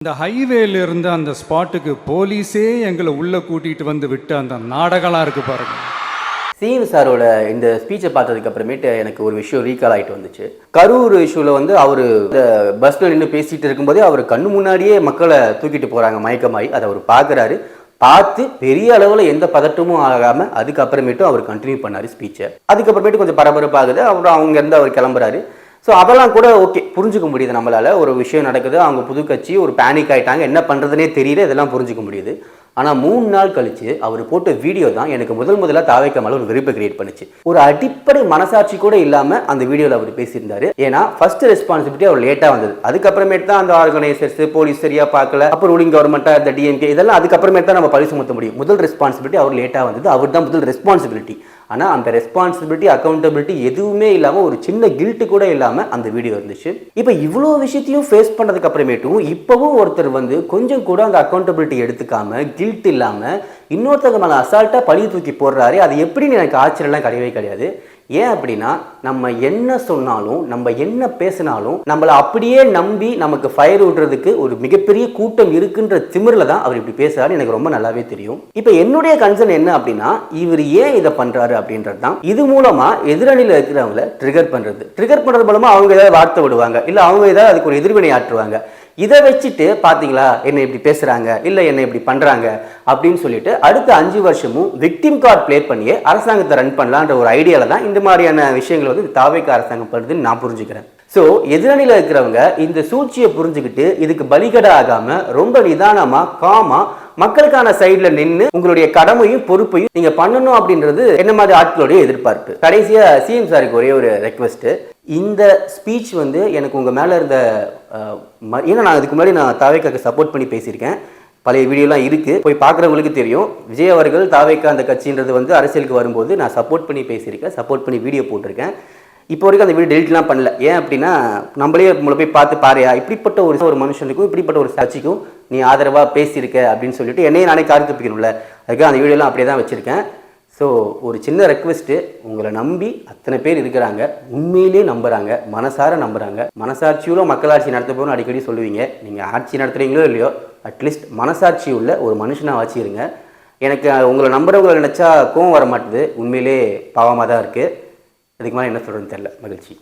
இந்த ஹைவேல இருந்து அந்த ஸ்பாட்டுக்கு போலீஸே எங்களை உள்ள கூட்டிட்டு வந்து விட்டு அந்த நாடகம்லாம் இருக்கு பாருங்க. சிஎம் சாரோட இந்த ஸ்பீச்சை பார்த்ததுக்கு அப்புறமேட்டு எனக்கு ஒரு விஷயம் ரீகால் ஆகிட்டு வந்துச்சு. கரூர் இஷ்யூவில் வந்து அவர் இந்த பஸ்ஸில் நின்று பேசிகிட்டு இருக்கும்போதே அவர் கண்ணு முன்னாடியே மக்களை தூக்கிட்டு போகிறாங்க மயக்கமாயி. அதை அவர் பார்க்குறாரு. பார்த்து பெரிய அளவில் எந்த பதட்டமும் ஆகாமல் அதுக்கப்புறமேட்டும் அவர் கண்டினியூ பண்ணார் ஸ்பீச்சை. அதுக்கப்புறமேட்டு கொஞ்சம் பரபரப்பாகுது. அப்புறம் அங்கேருந்து அவர் கிளம்புறாரு. ஸோ அதெல்லாம் கூட ஓகே, புரிஞ்சுக்க முடியுது நம்மளால். ஒரு விஷயம் நடக்குது, அவங்க புது கட்சி, ஒரு பேனிக் ஆகிட்டாங்க, என்ன பண்ணுறதுனே தெரியல, இதெல்லாம் புரிஞ்சுக்க முடியுது. ஆனால் 3 நாள் கழிச்சு அவர் போட்ட வீடியோ தான் எனக்கு முதல்ல தாவேக்க மேலே ஒரு வெறுப்பை கிரியேட் பண்ணுச்சு. ஒரு அடிப்படை மனசாட்சி கூட இல்லாமல் அந்த வீடியோவில் அவர் பேசியிருந்தாரு. ஏன்னா ஃபர்ஸ்ட் ரெஸ்பான்சிபிலிட்டி அவர் லேட்டாக வந்தது. அதுக்கப்புறமேட்டு தான் அந்த ஆர்கனைசர்ஸ், போலீஸ் சரியா பார்க்கல, அப்போ ரூலிங் கவர்மெண்ட்டாக இந்த டிஎம்கே, இதெல்லாம் அதுக்கப்புறமேட்டு தான் நம்ம பழி சுமத்த முடியும். முதல் ரெஸ்பான்சிபிலிட்டி அவர் லேட்டாக வந்தது. அவர் தான் முதல் ரெஸ்பான்சிபிலிட்டி. ஆனால் அந்த ரெஸ்பான்சிபிலிட்டி, அக்கௌண்டபிலிட்டி எதுவுமே இல்லாமல், ஒரு சின்ன கில்ட்டு கூட இல்லாமல் அந்த வீடியோ இருந்துச்சு. இப்போ இவ்வளோ விஷயத்தையும் ஃபேஸ் பண்ணதுக்கு அப்புறமேட்டும் இப்போவும் ஒருத்தர் வந்து கொஞ்சம் கூட அந்த அக்கௌண்டபிலிட்டி எடுத்துக்காம, கில்ட் இல்லாமல் இன்னொருத்தங்க மேலே அசால்ட்டாக பழி தூக்கி போடுறாரு. அது எப்படின்னு எனக்கு ஆச்சரியம்லாம் கிடையவே கிடையாது. ஏன் அப்படின்னா, நம்ம என்ன சொன்னாலும், நம்ம என்ன பேசினாலும் நம்மளை அப்படியே நம்பி நமக்கு ஃபயர் விடுறதுக்கு ஒரு மிகப்பெரிய கூட்டம் இருக்குன்ற திமிரில் தான் அவர் இப்படி பேசுறாரு. எனக்கு ரொம்ப நல்லாவே தெரியும். இப்போ என்னுடைய கன்சர்ன் என்ன அப்படின்னா, இவர் ஏன் இதை பண்றாரு அப்படின்றது தான். இது மூலமா எதிரணியில் இருக்கிறவங்களை ட்ரிகர் பண்றது மூலமா அவங்க ஏதாவது வார்த்தை விடுவாங்க, இல்லை அவங்க ஏதாவது அதுக்கு ஒரு எதிர்வினை ஆற்றுவாங்க. இதை வச்சுட்டு பார்த்தீங்களா என்னை இப்படி பேசுகிறாங்க, இல்லை என்னை இப்படி பண்ணுறாங்க அப்படின்னு சொல்லிட்டு அடுத்த 5 வருஷமும் விக்டிம் கார்டு ப்ளே பண்ணியே அரசாங்கத்தை ரன் பண்ணலான்ற ஒரு ஐடியாவில் தான் இந்த மாதிரியான விஷயங்கள் வந்து தாவேக்க அரசாங்கம் பண்ணுறதுன்னு நான் புரிஞ்சுக்கிறேன். ஸோ எதிரணியில் இருக்கிறவங்க இந்த சூழ்ச்சியை புரிஞ்சுக்கிட்டு இதுக்கு பலிகடை ஆகாமல் ரொம்ப நிதானமாக, காமாக மக்களுக்கான சைடில் நின்று உங்களுடைய கடமையும் பொறுப்பையும் நீங்கள் பண்ணணும் அப்படின்றது என்ன மாதிரி ஆட்களுடைய எதிர்பார்ப்பு. கடைசியாக சிஎம் சாருக்கு ஒரே ஒரு ரெக்வெஸ்ட்டு. இந்த ஸ்பீச் வந்து எனக்கு உங்கள் மேலே இருந்த ஏன்னா நான் இதுக்கு முன்னாடி நான் தாவேக்காக்கு சப்போர்ட் பண்ணி பேசியிருக்கேன். பழைய வீடியோலாம் இருக்குது, போய் பார்க்குறவங்களுக்கு தெரியும். விஜய் அவர்கள் தாவேக்கா அந்த கட்சின்றது வந்து அரசியலுக்கு வரும்போது நான் சப்போர்ட் பண்ணி பேசியிருக்கேன், சப்போர்ட் பண்ணி வீடியோ போட்டிருக்கேன். இப்போ வரைக்கும் அந்த வீடியோ டெலிட்லாம் பண்ணல. ஏன் அப்படின்னா, நம்மளே உங்களை போய் பார்த்து பாரியா, இப்படிப்பட்ட ஒரு மனுஷனுக்கும் இப்படிப்பட்ட ஒரு கட்சிக்கும் நீ ஆதரவாக பேசியிருக்க அப்படின்னு சொல்லிட்டு என்னையே நானே காரி துப்பிக்கணும்ல, அதுக்காக அந்த வீடியோலாம் அப்படியே தான் வச்சுருக்கேன். ஸோ ஒரு சின்ன ரெக்வெஸ்ட்டு, உங்களை நம்பி அத்தனை பேர் இருக்கிறாங்க, உண்மையிலே நம்புகிறாங்க, மனசார நம்புகிறாங்க. மனசாட்சியோட மக்களாட்சி நடத்த போகணும்னு அடிக்கடி சொல்லுவீங்க. நீங்கள் ஆட்சி நடத்துகிறீங்களோ இல்லையோ, அட்லீஸ்ட் மனசாட்சி உள்ள ஒரு மனுஷனாக வச்சுருங்க. எனக்கு உங்களை நம்புறவங்களை நினச்சா கோவம் வர மாட்டுது. உண்மையிலே பாவமாக தான் இருக்குது. இதுக்கு மேலே என்ன சொல்கிறதுன்னு தெரியல. மகிழ்ச்சி.